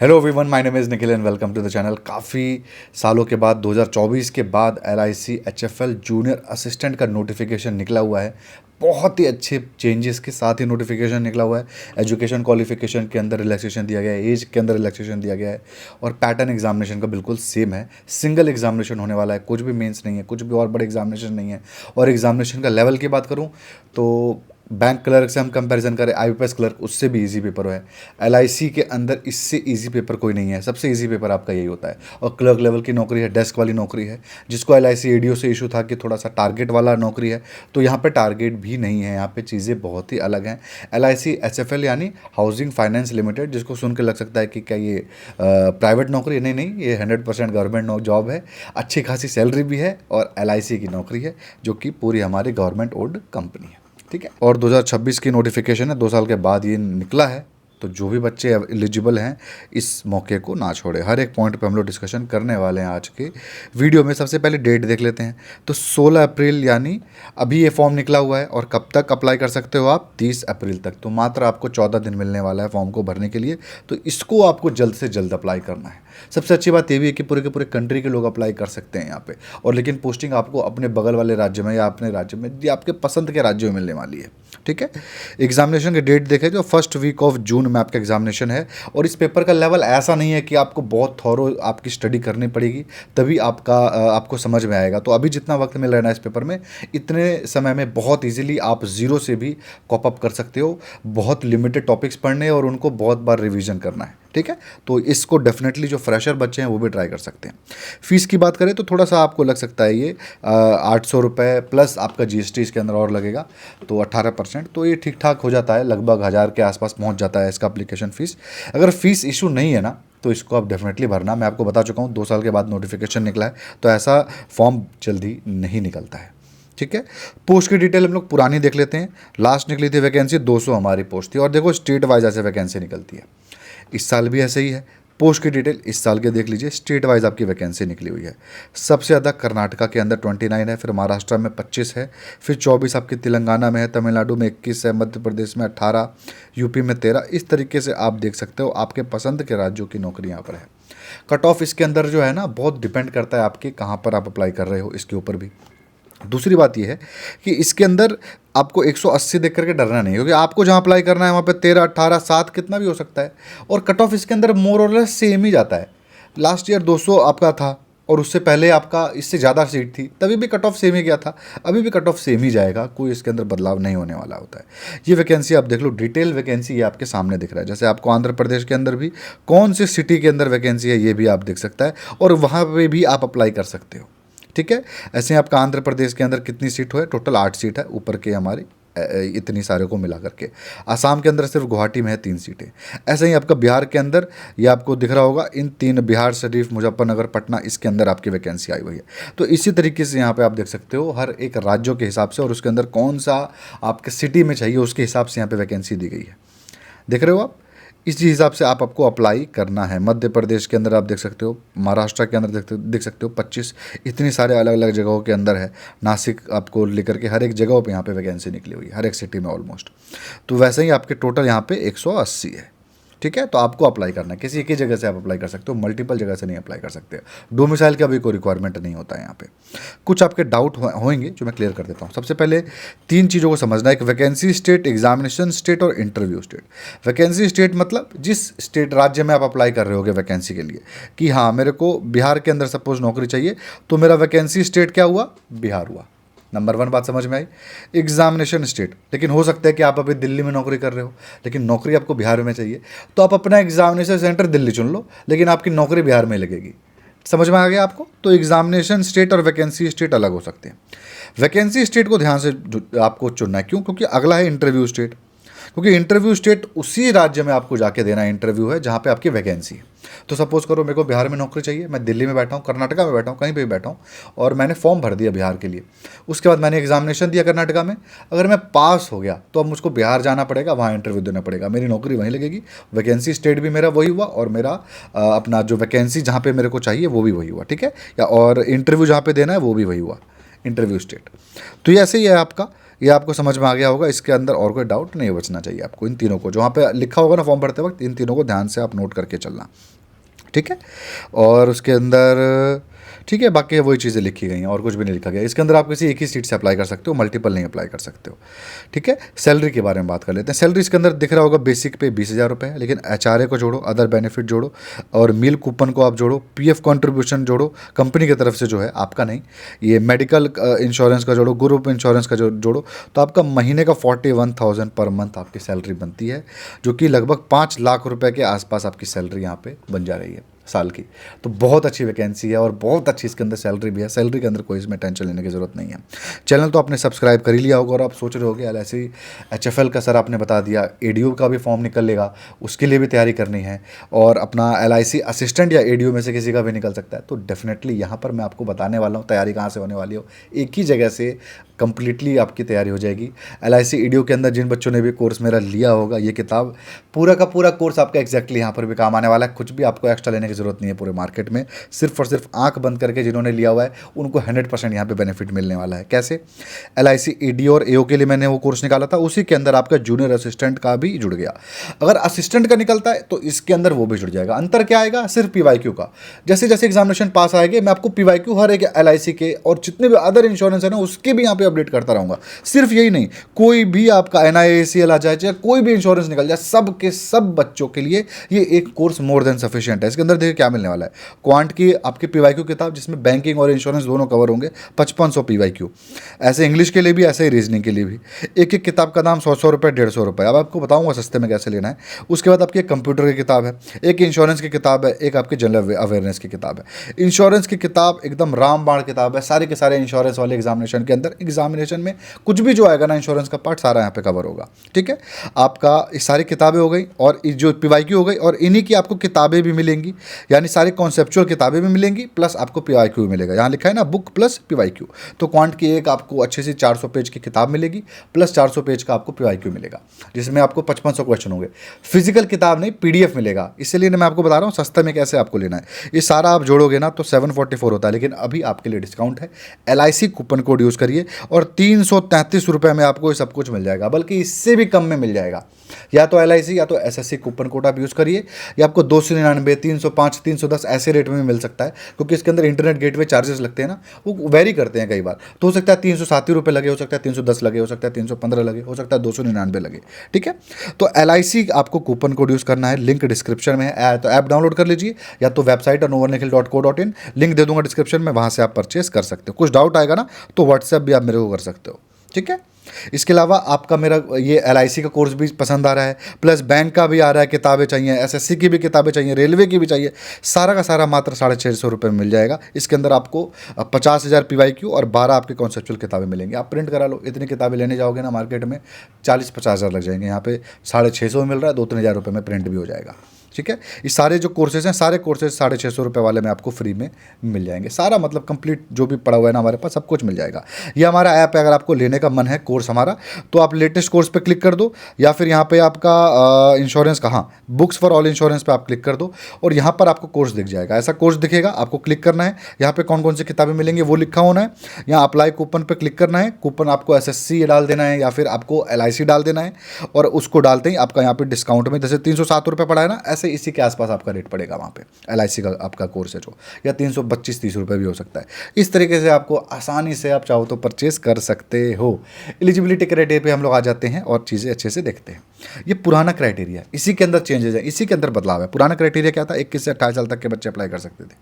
Hello everyone, my name is Nikhil and welcome to the channel. काफ़ी सालों के बाद 2024 के बाद LIC HFL जूनियर असिस्टेंट का नोटिफिकेशन निकला हुआ है। बहुत ही अच्छे चेंजेस के साथ ही नोटिफिकेशन निकला हुआ है। एजुकेशन क्वालिफिकेशन के अंदर रिलैक्सेशन दिया गया है, एज के अंदर रिलैक्सेशन दिया गया है और पैटर्न एग्जामिनेशन का बिल्कुल सेम है। सिंगल एग्जामिनेशन होने वाला है, कुछ भी मेंस नहीं है, कुछ भी और बड़े एग्जामिनेशन नहीं है। और एग्जामिनेशन का लेवल की बात करूँ तो बैंक क्लर्क से हम कंपैरिजन करें, IBPS क्लर्क उससे भी इजी पेपर है। LIC के अंदर इससे इजी पेपर कोई नहीं है, सबसे इजी पेपर आपका यही होता है। और क्लर्क लेवल की नौकरी है, डेस्क वाली नौकरी है, जिसको LIC ADO से इशू था कि थोड़ा सा टारगेट वाला नौकरी है, तो यहाँ पे टारगेट भी नहीं है। यहाँ पे चीज़ें बहुत ही अलग हैं। LIC HFL यानी हाउसिंग फाइनेंस लिमिटेड, जिसको सुन के लग सकता है कि क्या ये प्राइवेट नौकरी है। नहीं, ये 100% गवर्नमेंट जॉब है। अच्छी खासी सैलरी भी है और LIC की नौकरी है, जो कि पूरी हमारी गवर्नमेंट ओन्ड कंपनी है। ठीक है, और 2026 की नोटिफिकेशन है, 2 साल के बाद ये निकला है। तो जो भी बच्चे एलिजिबल हैं इस मौके को ना छोड़े। हर एक पॉइंट पे हम लोग डिस्कशन करने वाले हैं आज के वीडियो में। सबसे पहले डेट देख लेते हैं। तो 16 अप्रैल यानी अभी ये फॉर्म निकला हुआ है और कब तक अप्लाई कर सकते हो आप? 30 अप्रैल तक। तो मात्र आपको 14 दिन मिलने वाला है फॉर्म को भरने के लिए। तो इसको आपको जल्द से जल्द अप्लाई करना है। सबसे अच्छी बात ये भी है कि पूरे के पूरे कंट्री के लोग अप्लाई कर सकते हैं यहाँ पे। और लेकिन पोस्टिंग आपको अपने बगल वाले राज्य में या अपने राज्य में या आपके पसंद के राज्यों में मिलने वाली है। ठीक है, एग्जामिनेशन की डेट देखें तो फर्स्ट वीक ऑफ जून में आपका एग्जामिनेशन है। और इस पेपर का लेवल ऐसा नहीं है कि आपको बहुत थॉरो आपकी स्टडी करनी पड़ेगी तभी आपको समझ में आएगा। तो अभी जितना वक्त मिल रहा है ना इस पेपर में, इतने समय में बहुत इजीली आप जीरो से भी कॉप अप कर सकते हो। बहुत लिमिटेड टॉपिक्स पढ़ने और उनको बहुत बार रिवीजन करना है। ठीक है, तो इसको डेफिनेटली जो फ्रेशर बच्चे हैं वो भी ट्राई कर सकते हैं। फीस की बात करें तो थोड़ा सा आपको लग सकता है ये 800 रुपये प्लस आपका GST इसके अंदर और लगेगा, तो 18%। तो ये ठीक ठाक हो जाता है, लगभग 1000 के आसपास पहुंच जाता है इसका एप्लीकेशन फ़ीस। अगर फीस इशू नहीं है ना तो इसको आप डेफिनेटली भरना। मैं आपको बता चुका हूँ 2 साल के बाद नोटिफिकेशन निकला है, तो ऐसा फॉर्म जल्दी नहीं निकलता है। ठीक है, पोस्ट की डिटेल हम लोग पुरानी देख लेते हैं। लास्ट निकली थी वैकेंसी 200 हमारी पोस्ट थी। और देखो स्टेट वाइज ऐसे वैकेंसी निकलती है। इस साल भी ऐसे ही है। पोस्ट की डिटेल इस साल के देख लीजिए, स्टेट वाइज आपकी वैकेंसी निकली हुई है। सबसे ज़्यादा कर्नाटका के अंदर 29 है, फिर महाराष्ट्र में 25 है, फिर 24 आपकी तेलंगाना में है, तमिलनाडु में 21 है, मध्य प्रदेश में 18, यूपी में 13। इस तरीके से आप देख सकते हो आपके पसंद के राज्यों की नौकरी यहाँ पर है। कट ऑफ इसके अंदर जो है ना बहुत डिपेंड करता है आपके कहाँ पर आप अप्लाई कर रहे हो इसके ऊपर भी। दूसरी बात यह है कि इसके अंदर आपको 180 देख करके डरना नहीं, क्योंकि आपको जहाँ अप्लाई करना है वहाँ पे 13, 18, 7 कितना भी हो सकता है। और कट ऑफ इसके अंदर मोर और लेस सेम ही जाता है। लास्ट ईयर 200 आपका था और उससे पहले आपका इससे ज़्यादा सीट थी, तभी भी कट ऑफ सेम ही गया था। अभी भी कट ऑफ सेम ही जाएगा, कोई इसके अंदर बदलाव नहीं होने वाला होता है। ये वैकेंसी आप देख लो, डिटेल वैकेंसी ये आपके सामने दिख रहा है। जैसे आपको आंध्र प्रदेश के अंदर भी कौन सी सिटी के अंदर वैकेंसी है ये भी आप देख सकता है और वहाँ पर भी आप अप्लाई कर सकते हो। ठीक है, ऐसे ही आपका आंध्र प्रदेश के अंदर कितनी सीट है? टोटल 8 सीट है ऊपर के हमारी, इतनी सारे को मिला करके। आसाम के अंदर सिर्फ गुवाहाटी में है 3 सीटें। ऐसे ही आपका बिहार के अंदर, ये आपको दिख रहा होगा, इन 3 बिहार शरीफ, मुजफ्फरनगर, पटना, इसके अंदर आपकी वैकेंसी आई हुई है। तो इसी तरीके से यहाँ पे आप देख सकते हो हर एक राज्यों के हिसाब से और उसके अंदर कौन सा आपके सिटी में चाहिए उसके हिसाब से यहाँ पे वैकेंसी दी गई है। देख रहे हो आप, इसी हिसाब से आपको अप्लाई करना है। मध्य प्रदेश के अंदर आप देख सकते हो, महाराष्ट्र के अंदर देख सकते हो 25। इतनी सारे अलग अलग जगहों के अंदर है। नासिक आपको लेकर के हर एक जगह पे यहाँ पे वैकेंसी निकली हुई है, हर एक सिटी में ऑलमोस्ट। तो वैसे ही आपके टोटल यहाँ पे 180 है। ठीक है, तो आपको अप्लाई करना है। किसी एक ही जगह से आप अप्लाई कर सकते हो, मल्टीपल जगह से नहीं अप्लाई कर सकते। डोमिसाइल का भी कोई रिक्वायरमेंट नहीं होता है यहाँ पे। कुछ आपके डाउट होंगे जो मैं क्लियर कर देता हूँ। सबसे पहले 3 चीज़ों को समझना है, एक वैकेंसी स्टेट, एग्जामिनेशन स्टेट और इंटरव्यू स्टेट। वैकेंसी स्टेट मतलब जिस स्टेट राज्य में आप अप्लाई कर रहे होगे वैकेंसी के लिए, कि हाँ मेरे को बिहार के अंदर सपोज नौकरी चाहिए, तो मेरा वैकेंसी स्टेट क्या हुआ? बिहार हुआ। नंबर 1 बात समझ में आई। एग्जामिनेशन स्टेट, लेकिन हो सकता है कि आप अभी दिल्ली में नौकरी कर रहे हो लेकिन नौकरी आपको बिहार में चाहिए, तो आप अपना एग्जामिनेशन सेंटर दिल्ली चुन लो, लेकिन आपकी नौकरी बिहार में लगेगी। समझ में आ गया आपको? तो एग्जामिनेशन स्टेट और वैकेंसी स्टेट अलग हो सकते हैं। वैकेंसी स्टेट को ध्यान से आपको चुनना है। क्यों? क्योंकि अगला है इंटरव्यू स्टेट। क्योंकि इंटरव्यू स्टेट उसी राज्य में आपको जाके देना इंटरव्यू है जहाँ पे आपकी वैकेंसी है। तो सपोज करो मेरे को बिहार में नौकरी चाहिए, मैं दिल्ली में बैठा हूँ, कर्नाटका में बैठा हूँ, कहीं पे भी बैठा हूँ और मैंने फॉर्म भर दिया बिहार के लिए। उसके बाद मैंने एग्जामिनेशन दिया कर्नाटका में, अगर मैं पास हो गया तो अब मुझको बिहार जाना पड़ेगा, वहाँ इंटरव्यू देना पड़ेगा, मेरी नौकरी वहीं लगेगी। वैकेंसी स्टेट भी मेरा वही हुआ और मेरा अपना जो वैकेंसी जहाँ पर मेरे को चाहिए वो भी वही हुआ। ठीक है, या और इंटरव्यू जहाँ पर देना है वो भी वही हुआ, इंटरव्यू स्टेट। तो ये ऐसे ही है आपका। ये आपको समझ में आ गया होगा, इसके अंदर और कोई डाउट नहीं बचना चाहिए आपको। इन तीनों को जो वहाँ पे लिखा होगा ना फॉर्म भरते वक्त, इन तीनों को ध्यान से आप नोट करके चलना, ठीक है। और उसके अंदर ठीक है, बाकी वही चीज़ें लिखी गई हैं और कुछ भी नहीं लिखा गया। इसके अंदर आप किसी एक ही सीट से अप्लाई कर सकते हो, मल्टीपल नहीं अप्लाई कर सकते हो, ठीक है। सैलरी के बारे में बात कर लेते हैं। सैलरी इसके अंदर दिख रहा होगा, बेसिक पे 20,000 रुपये है, लेकिन HRA को जोड़ो, अदर बेनिफिट जोड़ो और मील कूपन को आप जोड़ो, PF कॉन्ट्रीब्यूशन जोड़ो कंपनी की तरफ से जो है, आपका नहीं, ये मेडिकल इंश्योरेंस का जोड़ो, ग्रुप इंश्योरेंस का जोड़ो, तो आपका महीने का 41,000 पर मंथ आपकी सैलरी बनती है, जो कि लगभग 5 लाख रुपये के आसपास आपकी सैलरी यहाँ पे बन जा रही है साल की। तो बहुत अच्छी वैकेंसी है और बहुत अच्छी इसके अंदर सैलरी भी है। सैलरी के अंदर कोई इसमें टेंशन लेने की ज़रूरत नहीं है। चैनल तो आपने सब्सक्राइब कर ही लिया होगा और आप सोच रहे होगे LIC HFL का सर आपने बता दिया, ADO का भी फॉर्म निकल लेगा, उसके लिए भी तैयारी करनी है, और अपना LIC असिस्टेंट या ADO में से किसी का भी निकल सकता है। तो डेफिनेटली यहाँ पर मैं आपको बताने वाला हूँ तैयारी कहाँ से होने वाली हो, एक ही जगह से कंप्लीटली आपकी तैयारी हो जाएगी। LIC ADO के अंदर जिन बच्चों ने भी कोर्स मेरा लिया होगा, ये किताब पूरा का पूरा कोर्स आपका एग्जैक्टली यहाँ पर भी काम आने वाला है। कुछ भी आपको एक्स्ट्रा लेने की ज़रूरत नहीं है पूरे मार्केट में। सिर्फ और सिर्फ आंख बंद करके जिन्होंने लिया हुआ है उनको 100% यहाँ पे बेनिफिट मिलने वाला है। कैसे? LIC ADO और AO के लिए मैंने वो कोर्स निकाला था, उसी के अंदर आपका जूनियर असिस्टेंट का भी जुड़ गया। अगर असिस्टेंट का निकलता है तो इसके अंदर वो भी जुड़ जाएगा। अंतर क्या आएगा? सिर्फ PYQ का। जैसे जैसे एग्जामिनेशन पास आएंगे मैं आपको PYQ हर एक LIC के और जितने भी अदर इंश्योरेंस है ना उसके भी यहाँ पे अपडेट करता रहूँगा। सिर्फ यही नहीं, कोई भी आपका NIACL आ जाए चाहे कोई भी इंश्योरेंस निकल जाए, सब के सब बच्चों के लिए ये एक कोर्स मोर देन सफिशिएंट है। इसके अंदर देखिए क्या मिलने वाला है। क्वांट की आपकी PYQ किताब जिसमें बैंकिंग और इंश्योरेंस दोनों कवर होंगे, 5500 PYQ। ऐसे इंग्लिश के लिए भी, ऐसे ही रीजनिंग के लिए भी। एक एक किताब का दाम 100 रुपये, 150 रुपये। अब आपको बताऊंगा सस्ते में कैसे लेना है। उसके बाद आपकी एक कंप्यूटर की किताब है, एक इंश्योरेंस की किताब है, एक आपकी जनरल अवेयरनेस की किताब है। इंश्योरेंस की किताब एकदम रामबाण किताब है, सारे के सारे इंश्योरेंस वाले एग्जामिनेशन के अंदर, एग्जामिनेशन में कुछ भी जो आएगा ना इंश्योरेंस का पार्ट सारा यहाँ पे कवर होगा, ठीक है। आपका सारी किताबें हो गई और जो PYQ हो गई, और इन्हीं की आपको किताबें भी मिलेंगी, यानी सारी कॉन्सेप्चुअल किताबें भी मिलेंगी प्लस आपको PYQ भी मिलेगा। यहाँ लिखा है ना बुक प्लस PYQ, तो क्वांट की एक आपको अच्छी सी 400 पेज की किताब मिलेगी प्लस 400 पेज का आपको PYQ मिलेगा, जिसमें आपको 5500 क्वेश्चन होंगे। फिजिकल किताब नहीं, PDF मिलेगा। इसलिए मैं आपको बता रहा हूँ सस्ते में कैसे आपको लेना है। ये सारा आप जोड़ोगे ना तो 744 होता है, लेकिन अभी आपके लिए डिस्काउंट है। LIC कूपन कोड यूज़ करिए और 333 रुपये में आपको ये सब कुछ मिल जाएगा, बल्कि इससे भी कम में मिल जाएगा। या तो LIC या तो SSC कूपन कोड आप यूज़ करिए, या आपको 299, 305, 310 ऐसे रेट में भी मिल सकता है, क्योंकि इसके अंदर इंटरनेट गेटवे चार्जेस लगते हैं ना, वो वेरी करते हैं कई बार। तो हो सकता है 360 रुपये लगे, हो सकता है 310 लगे, हो सकता है 315 लगे, हो सकता है 299 लगे, ठीक है। तो LIC आपको कूपन कोड यूज़ करना है, लिंक डिस्क्रिप्शन में है। तो ऐप डाउनलोड कर लीजिए, या तो वेबसाइट novanikhil.co.in, लिंक दे दूंगा डिस्क्रिप्शन में, वहाँ से आप परचेस कर सकते हो। कुछ डाउट आएगा ना तो व्हाट्सएप भी आप मेरे को कर सकते हो, ठीक है। इसके अलावा आपका मेरा ये LIC का कोर्स भी पसंद आ रहा है, प्लस बैंक का भी आ रहा है, किताबें चाहिए, SSC की भी किताबें चाहिए, रेलवे की भी चाहिए, सारा का सारा मात्र 650 रुपये में मिल जाएगा। इसके अंदर आपको 50,000 PYQ और 12 आपकी कॉन्सेप्चुअल किताबें मिलेंगी। आप प्रिंट करा लो, इतनी किताबें लेने जाओगे ना मार्केट में 40-50 हज़ार लग जाएंगे। यहाँ पे 650 में मिल रहा है, 2-3 हज़ार रुपये में प्रिंट भी हो जाएगा, ठीक है। ये सारे जो कोर्सेज हैं, सारे कोर्सेज 650 रुपये वाले में आपको फ्री में मिल जाएंगे। सारा मतलब कंप्लीट जो भी पड़ा हुआ है ना हमारे पास, सब कुछ मिल जाएगा। ये हमारा ऐप है, अगर आपको लेने का मन है कोर्स हमारा, तो आप लेटेस्ट कोर्स पे क्लिक कर दो, या फिर यहाँ पे आपका इंश्योरेंस का, हाँ, बुक्स फॉर ऑल इंश्योरेंस पे आप क्लिक कर दो और यहाँ पर आपको कोर्स दिख जाएगा। ऐसा कोर्स दिखेगा, आपको क्लिक करना है, यहाँ पे कौन कौन सी किताबें मिलेंगी वो लिखा होना है। यहाँ अप्लाई कूपन पे क्लिक करना है, कूपन आपको SSC डाल देना है या फिर आपको LIC डाल देना है, और उसको डालते ही आपका यहाँ पे डिस्काउंट में, जैसे 307 रुपये पड़ा है ना, ऐसे इसी के आसपास आपका रेट पड़ेगा वहाँ पे। LIC का आपका कोर्स है जो, या 325-30 रुपये भी हो सकता है। इस तरीके से आपको आसानी से आप चाहो तो परचेस कर सकते हो। एलिजिबिलिटी क्राइटेरिया पे हम लोग आ जाते हैं और चीज़ें अच्छे से देखते हैं। ये पुराना क्राइटेरिया, इसी के अंदर चेंजेस है, इसी के अंदर बदलाव है। पुराना क्राइटेरिया क्या था? 21 से 28 साल तक के बच्चे अप्लाई कर सकते थे।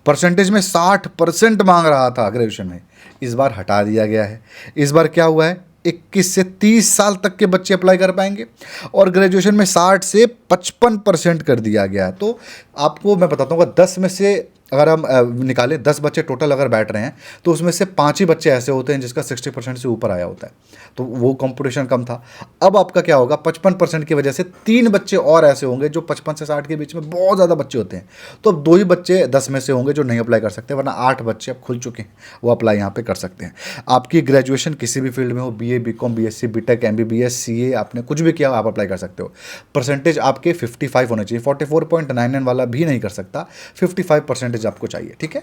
परसेंटेज में 60% मांग रहा था ग्रेजुएशन में, इस बार हटा दिया गया है। इस बार क्या हुआ है? 21 से 30 साल तक के बच्चे अप्लाई कर पाएंगे, और ग्रेजुएशन में 60 से 55% कर दिया गया है। तो आपको मैं बताता हूँ, 10 में से अगर हम निकालें, 10 बच्चे टोटल अगर बैठ रहे हैं, तो उसमें से 5 ही बच्चे ऐसे होते हैं जिसका 60% से ऊपर आया होता है, तो वो कंपटीशन कम था। अब आपका क्या होगा? 55% की वजह से 3 बच्चे और ऐसे होंगे जो 55 से 60 के बीच में बहुत ज़्यादा बच्चे होते हैं, तो अब 2 ही बच्चे 10 में से होंगे जो नहीं अप्लाई कर सकते, वरना 8 बच्चे अब खुल चुके हैं, वो अप्लाई यहाँ पे कर सकते हैं। आपकी ग्रेजुएशन किसी भी फील्ड में हो, BA, BCom, BSc, BTech, MBBS, CA, आपने कुछ भी किया आप अप्लाई कर सकते हो। परसेंटेज आपके 55 होने चाहिए, 44.99 वाला भी नहीं कर सकता, 55% आपको चाहिए, ठीक है।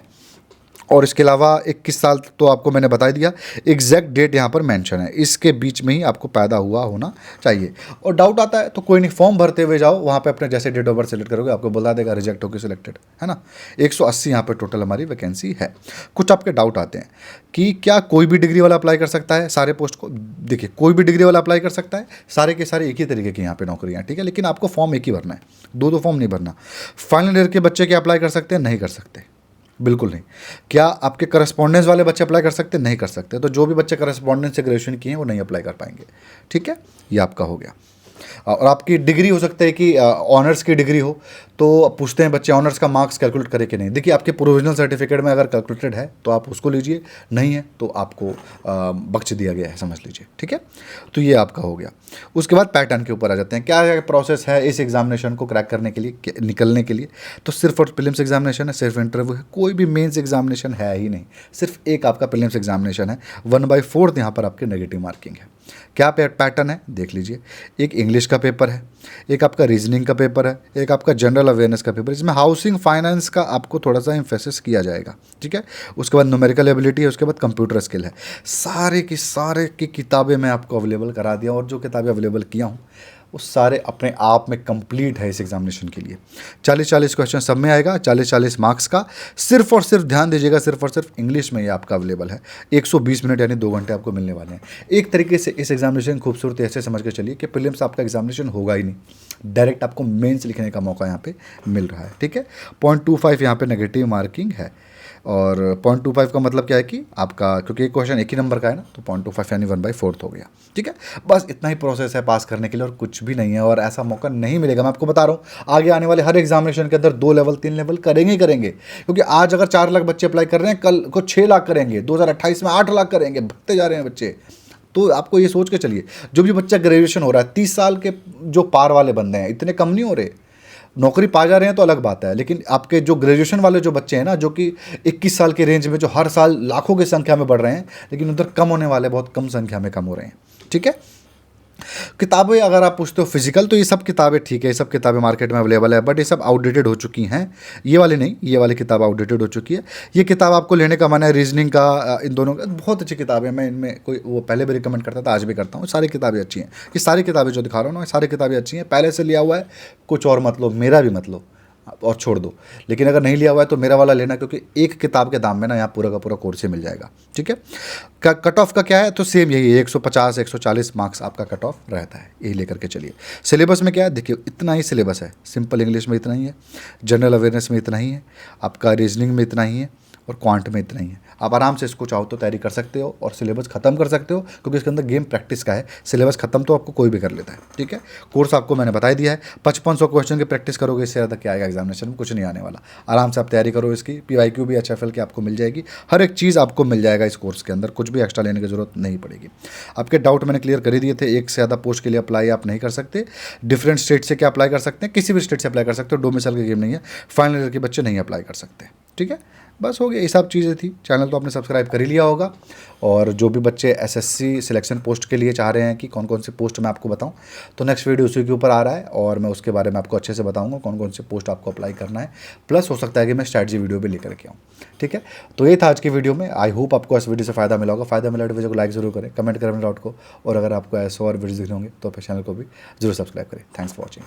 और इसके अलावा 21 साल तो आपको मैंने बता दिया, एग्जैक्ट डेट यहाँ पर मेंशन है, इसके बीच में ही आपको पैदा हुआ होना चाहिए। और डाउट आता है तो कोई नहीं, फॉर्म भरते हुए जाओ, वहाँ पे अपने जैसे डेट ऑफ बर्थ सेलेक्ट करोगे आपको बता देगा रिजेक्ट होकर सिलेक्टेड, है ना। 180 यहाँ पर टोटल हमारी वैकेंसी है। कुछ आपके डाउट आते हैं कि क्या कोई भी डिग्री वाला अप्लाई कर सकता है सारे पोस्ट को? देखिए, कोई भी डिग्री वाला अप्लाई कर सकता है, सारे के सारे एक ही तरीके की यहाँ पे नौकरियाँ, ठीक है, लेकिन आपको फॉर्म एक ही भरना है, दो फॉर्म नहीं भरना। फाइनल ईयर के बच्चे क्या अप्लाई कर सकते हैं? नहीं कर सकते, बिल्कुल नहीं। क्या आपके करस्पॉन्डेंस वाले बच्चे अप्लाई कर सकते हैं? नहीं कर सकते। तो जो भी बच्चे करस्पॉन्डेंस से ग्रेजुएशन किए हैं वो नहीं अप्लाई कर पाएंगे, ठीक है, ये आपका हो गया। और आपकी डिग्री हो सकता है कि ऑनर्स की डिग्री हो, तो पूछते हैं बच्चे ऑनर्स का मार्क्स कैलकुलेट करे कि नहीं। देखिए, आपके प्रोविजनल सर्टिफिकेट में अगर कैलकुलेटेड है तो आप उसको लीजिए, नहीं है तो आपको बख्श दिया गया है, समझ लीजिए, ठीक है। तो ये आपका हो गया। उसके बाद पैटर्न के ऊपर आ जाते हैं, क्या क्या प्रोसेस है इस एग्जामिनेशन को क्रैक करने के लिए, निकलने के लिए। तो सिर्फ और प्रीलिम्स एग्जामिनेशन है, सिर्फ इंटरव्यू है, कोई भी मेंस एग्जामिनेशन है ही नहीं, सिर्फ एक आपका प्रीलिम्स एग्जामिनेशन है। 1/4 यहाँ पर आपकी नेगेटिव मार्किंग है। क्या पैटर्न है देख लीजिए, एक इंग्लिश का पेपर है, एक आपका रीजनिंग का पेपर है, एक आपका जनरल अवेयरनेस का पेपर है, इसमें हाउसिंग फाइनेंस का आपको थोड़ा सा एम्फेसिस किया जाएगा, ठीक है। उसके बाद न्यूमेरिकल एबिलिटी है, उसके बाद कंप्यूटर स्किल है। सारे की किताबें मैं आपको अवेलेबल करा दिया, और जो किताबें अवेलेबल किया हूँ वो सारे अपने आप में कंप्लीट है इस एग्जामिनेशन के लिए। 40-40 क्वेश्चन सब में आएगा, 40-40 मार्क्स का। सिर्फ और सिर्फ ध्यान दीजिएगा, सिर्फ और सिर्फ इंग्लिश में ये आपका अवेलेबल है। 120 मिनट यानी 2 घंटे आपको मिलने वाले हैं। एक तरीके से इस एग्जामिनेशन की खूबसूरती ऐसे समझ के चलिए कि प्रीलिम्स आपका एग्जामिनेशन होगा ही नहीं, डायरेक्ट आपको मेंस लिखने का मौका यहाँ पे मिल रहा है, ठीक है। 0.25 यहाँ पे नेगेटिव मार्किंग है, और 0.25 का मतलब क्या है कि आपका, क्योंकि एक क्वेश्चन एक ही नंबर का है ना, तो 0.25 यानी 1/4 हो गया, ठीक है। बस इतना ही प्रोसेस है पास करने के लिए, और कुछ भी नहीं है, और ऐसा मौका नहीं मिलेगा। मैं आपको बता रहा हूँ, आगे आने वाले हर एग्जामिनेशन के अंदर 2 लेवल 3 लेवल करेंगे ही करेंगे, क्योंकि आज अगर 4 लाख बच्चे अप्लाई कर रहे हैं, कल को 6 लाख करेंगे, 2028 में 8 लाख करेंगे, भगते जा रहे हैं बच्चे। तो आपको ये सोच के चलिए, जो भी बच्चा ग्रेजुएशन हो रहा है, 30 साल के जो पार वाले बंदे हैं, इतने कम नहीं हो रहे। नौकरी पा जा रहे हैं तो अलग बात है, लेकिन आपके जो ग्रेजुएशन वाले जो बच्चे हैं ना, जो कि 21 साल के रेंज में, जो हर साल लाखों की संख्या में बढ़ रहे हैं, लेकिन उधर कम होने वाले बहुत कम संख्या में कम हो रहे हैं, ठीक है। किताबें अगर आप पूछते हो फिजिकल, तो ये सब किताबें ठीक है, ये सब किताबें मार्केट में अवेलेबल है, बट ये सब आउटडेटेड हो चुकी हैं। ये वाली नहीं, ये वाली किताब आउटडेटेड हो चुकी है। ये किताब आपको लेने का मन है, रीजनिंग का, इन दोनों का बहुत अच्छी किताब है। मैं इनमें कोई वो पहले भी रिकमेंड करता था, आज भी करता हूँ। सारी किताबें अच्छी हैं, ये सारी किताबें जो दिखा रहा हूँ ना, सारी किताबें अच्छी हैं। पहले से लिया हुआ है, कुछ और मतलब मेरा भी मतलब और छोड़ दो, लेकिन अगर नहीं लिया हुआ है तो मेरा वाला लेना, क्योंकि एक किताब के दाम में ना यहाँ पूरा का पूरा कोर्स ही मिल जाएगा, ठीक है। कट ऑफ का क्या है, तो सेम यही है, 150-140 मार्क्स आपका कट ऑफ रहता है, यही लेकर के चलिए। सिलेबस में क्या है, देखिए इतना ही सिलेबस है, सिंपल इंग्लिश में इतना ही है, जनरल अवेयरनेस में इतना ही है, आपका रीजनिंग में इतना ही है, और क्वांट में इतना ही है। आप आराम से इसको चाहो तो तैयारी कर सकते हो और सिलेबस खत्म कर सकते हो, क्योंकि इसके अंदर गेम प्रैक्टिस का है। सिलेबस खत्म तो आपको कोई भी कर लेता है, ठीक है। कोर्स आपको मैंने बता दिया है, 5500 क्वेश्चन की प्रैक्टिस करोगे, इससे ज़्यादा क्या आएगा एग्जामिनेशन में, कुछ नहीं आने वाला। आराम से आप तैयारी करो इसकी, PYQ भी HFL की आपको मिल जाएगी, हर एक चीज़ आपको मिल जाएगा इस कोर्स के अंदर, कुछ भी एक्स्ट्रा लेने की जरूरत नहीं पड़ेगी। आपके डाउट मैंने क्लियर कर ही दिए थे। एक से ज़्यादा पोस्ट के लिए अप्लाई आप नहीं कर सकते, डिफरेंट स्टेट से क्या अप्लाई कर सकते हैं, किसी भी स्टेट से अप्लाई कर सकते हो, डोमिसाइल की गेम नहीं है। फाइनल ईयर के बच्चे नहीं अप्लाई कर सकते, ठीक है। बस हो गया, ये सब चीज़ें थी। चैनल तो आपने सब्सक्राइब कर ही लिया होगा, और जो भी बच्चे SSC सिलेक्शन पोस्ट के लिए चाह रहे हैं कि कौन कौन से पोस्ट मैं आपको बताऊं, तो नेक्स्ट वीडियो उसी के ऊपर आ रहा है, और मैं उसके बारे में आपको अच्छे से बताऊंगा कौन कौन से पोस्ट आपको अप्लाई करना है। प्लस हो सकता है कि मैं स्ट्रैटेजी वीडियो भी लेकर के आऊँ, ठीक है। तो ये था आज की वीडियो में। आई होप आपको इस वीडियो से फ़ायदा मिला होगा। फ़ायदा मिला तो वीडियो को लाइक जरूर करें, कमेंट करें अपने डाउट को, और अगर आपको ऐसे और वीडियो दिख होंगे तो अपने चैनल को भी जरूर सब्सक्राइब करें। Thanks for watching.